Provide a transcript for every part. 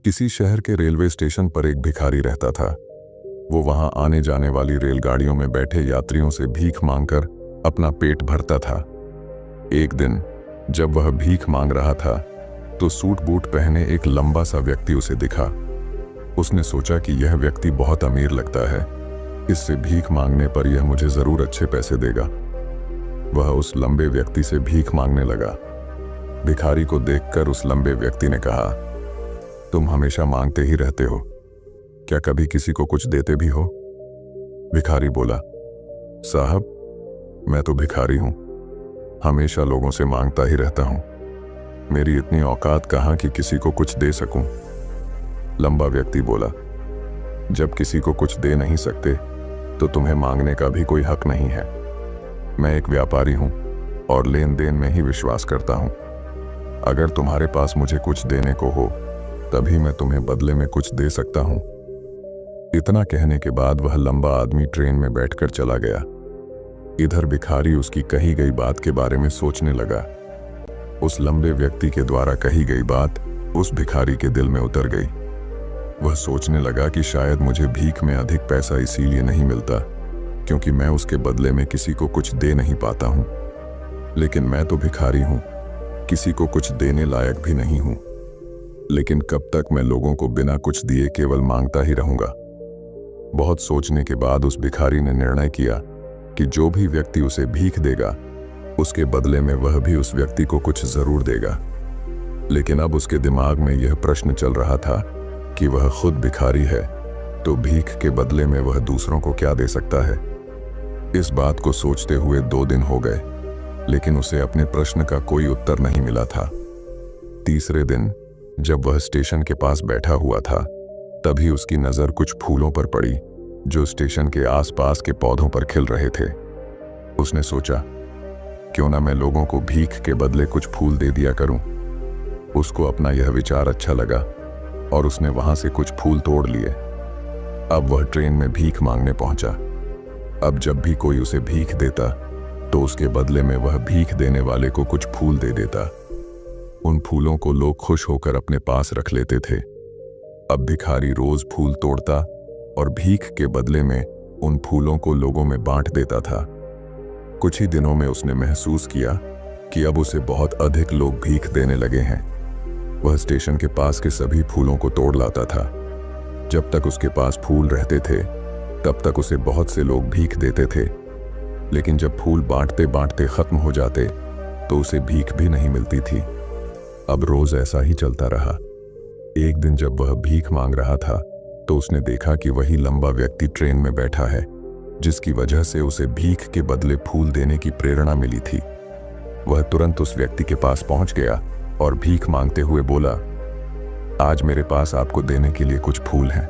किसी शहर के रेलवे स्टेशन पर एक भिखारी रहता था। वो वहां आने जाने वाली रेलगाड़ियों में बैठे यात्रियों से भीख मांगकर अपना पेट भरता था। एक दिन जब वह भीख मांग रहा था तो सूट बूट पहने एक लंबा सा व्यक्ति उसे दिखा। उसने सोचा कि यह व्यक्ति बहुत अमीर लगता है, इससे भीख मांगने पर यह मुझे जरूर अच्छे पैसे देगा। वह उस लंबे व्यक्ति से भीख मांगने लगा। भिखारी को देखकर उस लंबे व्यक्ति ने कहा, तुम हमेशा मांगते ही रहते हो, क्या कभी किसी को कुछ देते भी हो? भिखारी बोला, साहब मैं तो भिखारी हूं, हमेशा लोगों से मांगता ही रहता हूं, मेरी इतनी औकात कहां कि किसी को कुछ दे सकूं। लंबा व्यक्ति बोला, जब किसी को कुछ दे नहीं सकते तो तुम्हें मांगने का भी कोई हक नहीं है। मैं एक व्यापारी हूं और लेन देन में ही विश्वास करता हूं। अगर तुम्हारे पास मुझे कुछ देने को हो तभी मैं तुम्हें बदले में कुछ दे सकता हूं। इतना कहने के बाद वह लंबा आदमी ट्रेन में बैठकर चला गया। इधर भिखारी उसकी कही गई बात के बारे में सोचने लगा। उस लंबे व्यक्ति के द्वारा कही गई बात उस भिखारी के दिल में उतर गई। वह सोचने लगा कि शायद मुझे भीख में अधिक पैसा इसीलिए नहीं मिलता क्योंकि मैं उसके बदले में किसी को कुछ दे नहीं पाता हूं। लेकिन मैं तो भिखारी हूं, किसी को कुछ देने लायक भी नहीं हूं। लेकिन कब तक मैं लोगों को बिना कुछ दिए केवल मांगता ही रहूंगा? बहुत सोचने के बाद उस भिखारी ने निर्णय किया कि जो भी व्यक्ति उसे भीख देगा उसके बदले में वह भी उस व्यक्ति को कुछ जरूर देगा। लेकिन अब उसके दिमाग में यह प्रश्न चल रहा था कि वह खुद भिखारी है तो भीख के बदले में वह दूसरों को क्या दे सकता है। इस बात को सोचते हुए 2 दिन हो गए, लेकिन उसे अपने प्रश्न का कोई उत्तर नहीं मिला था। तीसरे दिन जब वह स्टेशन के पास बैठा हुआ था तभी उसकी नजर कुछ फूलों पर पड़ी जो स्टेशन के आसपास के पौधों पर खिल रहे थे। उसने सोचा, क्यों ना मैं लोगों को भीख के बदले कुछ फूल दे दिया करूं। उसको अपना यह विचार अच्छा लगा और उसने वहां से कुछ फूल तोड़ लिए। अब वह ट्रेन में भीख मांगने पहुंचा। अब जब भी कोई उसे भीख देता तो उसके बदले में वह भीख देने वाले को कुछ फूल दे देता। उन फूलों को लोग खुश होकर अपने पास रख लेते थे। अब भिखारी रोज फूल तोड़ता और भीख के बदले में उन फूलों को लोगों में बांट देता था। कुछ ही दिनों में उसने महसूस किया कि अब उसे बहुत अधिक लोग भीख देने लगे हैं। वह स्टेशन के पास के सभी फूलों को तोड़ लाता था। जब तक उसके पास फूल रहते थे तब तक उसे बहुत से लोग भीख देते थे, लेकिन जब फूल बांटते बांटते खत्म हो जाते तो उसे भीख भी नहीं मिलती थी। अब रोज ऐसा ही चलता रहा। एक दिन जब वह भीख मांग रहा था तो उसने देखा कि वही लंबा व्यक्ति ट्रेन में बैठा है जिसकी वजह से उसे भीख के बदले फूल देने की प्रेरणा मिली थी। वह तुरंत उस व्यक्ति के पास पहुंच गया और भीख मांगते हुए बोला, आज मेरे पास आपको देने के लिए कुछ फूल हैं,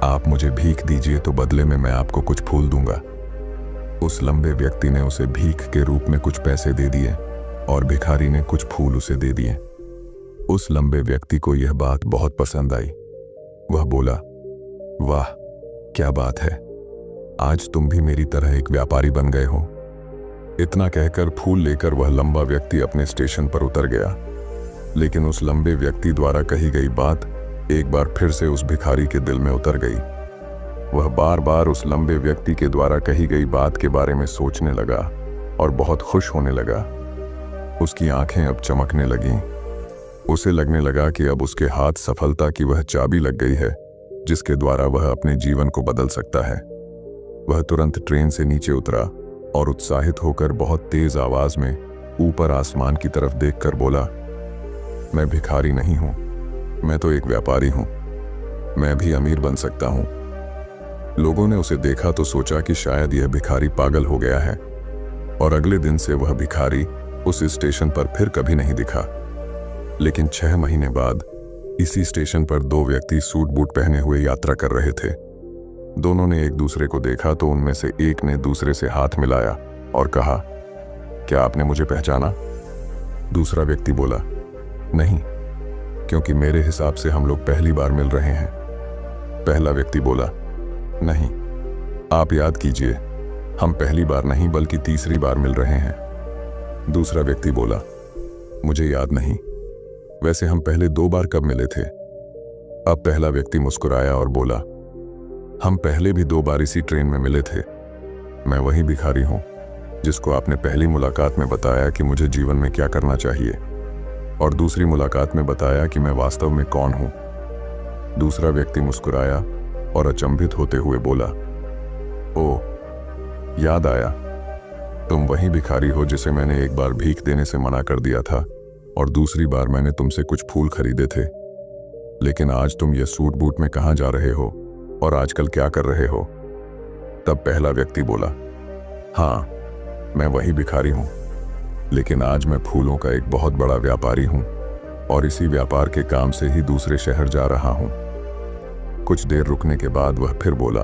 आप मुझे भीख दीजिए तो बदले में मैं आपको कुछ फूल दूंगा। उस लंबे व्यक्ति ने उसे भीख के रूप में कुछ पैसे दे दिए और भिखारी ने कुछ फूल उसे दे दिए। उस लंबे व्यक्ति को यह बात बहुत पसंद आई। वह बोला, वाह क्या बात है, आज तुम भी मेरी तरह एक व्यापारी बन गए हो। इतना कहकर फूल लेकर वह लंबा व्यक्ति अपने स्टेशन पर उतर गया। लेकिन उस लंबे व्यक्ति द्वारा कही गई बात एक बार फिर से उस भिखारी के दिल में उतर गई। वह बार बार उस लंबे व्यक्ति के द्वारा कही गई बात के बारे में सोचने लगा और बहुत खुश होने लगा। उसकी आंखें अब चमकने लगीं। उसे लगने लगा कि अब उसके हाथ सफलता की वह चाबी लग गई है जिसके द्वारा वह अपने जीवन को बदल सकता है। वह तुरंत ट्रेन से नीचे उतरा और उत्साहित होकर बहुत तेज आवाज में ऊपर आसमान की तरफ देखकर बोला, मैं भिखारी नहीं हूं, मैं तो एक व्यापारी हूं, मैं भी अमीर बन सकता हूं। लोगों ने उसे देखा तो सोचा कि शायद यह भिखारी पागल हो गया है और अगले दिन से वह भिखारी उस स्टेशन पर फिर कभी नहीं दिखा। लेकिन 6 महीने बाद इसी स्टेशन पर 2 व्यक्ति सूट बूट पहने हुए यात्रा कर रहे थे। दोनों ने एक दूसरे को देखा तो उनमें से एक ने दूसरे से हाथ मिलाया और कहा, क्या आपने मुझे पहचाना? दूसरा व्यक्ति बोला, नहीं, क्योंकि मेरे हिसाब से हम लोग पहली बार मिल रहे हैं। पहला व्यक्ति बोला, नहीं, आप याद कीजिए, हम पहली बार नहीं बल्कि तीसरी बार मिल रहे हैं। दूसरा व्यक्ति बोला, मुझे याद नहीं, वैसे हम पहले 2 बार कब मिले थे? अब पहला व्यक्ति मुस्कुराया और बोला, हम पहले भी 2 बार इसी ट्रेन में मिले थे। मैं वही भिखारी हूं जिसको आपने पहली मुलाकात में बताया कि मुझे जीवन में क्या करना चाहिए, और दूसरी मुलाकात में बताया कि मैं वास्तव में कौन हूं। दूसरा व्यक्ति मुस्कुराया और अचंभित होते हुए बोला, ओह, याद आया, तुम वही भिखारी हो जिसे मैंने एक बार भीख देने से मना कर दिया था और दूसरी बार मैंने तुमसे कुछ फूल खरीदे थे। लेकिन आज तुम ये सूट बूट में कहाँ जा रहे हो और आजकल क्या कर रहे हो? तब पहला व्यक्ति बोला, हाँ, मैं वही भिखारी हूं, लेकिन आज मैं फूलों का एक बहुत बड़ा व्यापारी हूं और इसी व्यापार के काम से ही दूसरे शहर जा रहा हूं। कुछ देर रुकने के बाद वह फिर बोला,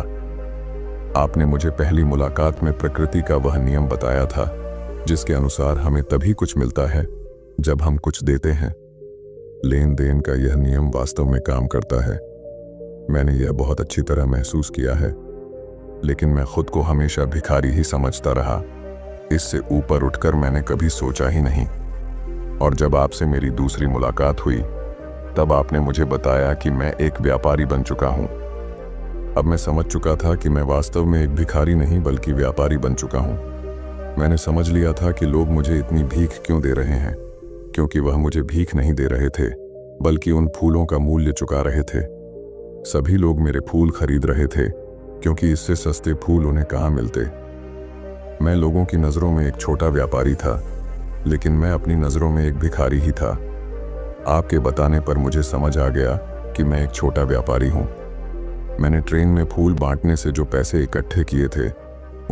आपने मुझे पहली मुलाकात में प्रकृति का वह नियम बताया था जिसके अनुसार हमें तभी कुछ मिलता है जब हम कुछ देते हैं। लेन देन का यह नियम वास्तव में काम करता है। मैंने यह बहुत अच्छी तरह महसूस किया है, लेकिन मैं खुद को हमेशा भिखारी ही समझता रहा। इससे ऊपर उठकर मैंने कभी सोचा ही नहीं। और जब आपसे मेरी दूसरी मुलाकात हुई तब आपने मुझे बताया कि मैं एक व्यापारी बन चुका हूं। अब मैं समझ चुका था कि मैं वास्तव में एक भिखारी नहीं बल्कि व्यापारी बन चुका हूं। मैंने समझ लिया था कि लोग मुझे इतनी भीख क्यों दे रहे हैं, क्योंकि वह मुझे भीख नहीं दे रहे थे बल्कि उन फूलों का मूल्य चुका रहे थे। सभी लोग मेरे फूल खरीद रहे थे क्योंकि इससे सस्ते फूल उन्हें कहाँ मिलते। मैं लोगों की नज़रों में एक छोटा व्यापारी था, लेकिन मैं अपनी नज़रों में एक भिखारी ही था। आपके बताने पर मुझे समझ आ गया कि मैं एक छोटा व्यापारी हूँ। मैंने ट्रेन में फूल बांटने से जो पैसे इकट्ठे किए थे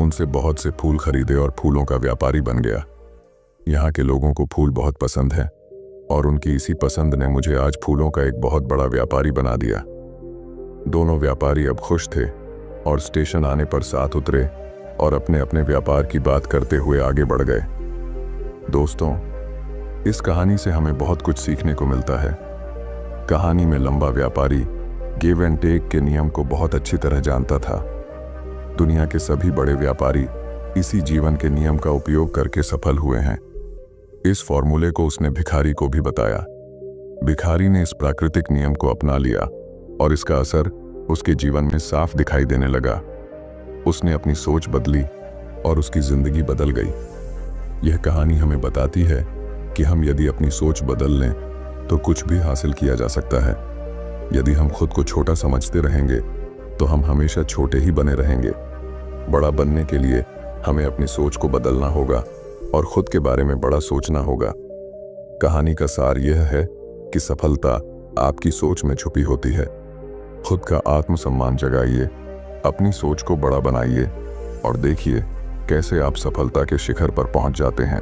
उनसे बहुत से फूल खरीदे और फूलों का व्यापारी बन गया। यहाँ के लोगों को फूल बहुत पसंद है और उनकी इसी पसंद ने मुझे आज फूलों का एक बहुत बड़ा व्यापारी बना दिया। दोनों व्यापारी अब खुश थे और स्टेशन आने पर साथ उतरे और अपने अपने व्यापार की बात करते हुए आगे बढ़ गए। दोस्तों, इस कहानी से हमें बहुत कुछ सीखने को मिलता है। कहानी में लंबा व्यापारी गिव एंड टेक के नियम को बहुत अच्छी तरह जानता था। दुनिया के सभी बड़े व्यापारी इसी जीवन के नियम का उपयोग करके सफल हुए हैं। इस फॉर्मूले को उसने भिखारी को भी बताया। भिखारी ने इस प्राकृतिक नियम को अपना लिया और इसका असर उसके जीवन में साफ दिखाई देने लगा। उसने अपनी सोच बदली और उसकी जिंदगी बदल गई। यह कहानी हमें बताती है कि हम यदि अपनी सोच बदल लें तो कुछ भी हासिल किया जा सकता है। यदि हम खुद को छोटा समझते रहेंगे तो हम हमेशा छोटे ही बने रहेंगे। बड़ा बनने के लिए हमें अपनी सोच को बदलना होगा और खुद के बारे में बड़ा सोचना होगा। कहानी का सार यह है कि सफलता आपकी सोच में छुपी होती है। खुद का आत्मसम्मान जगाइए, अपनी सोच को बड़ा बनाइए और देखिए कैसे आप सफलता के शिखर पर पहुंच जाते हैं।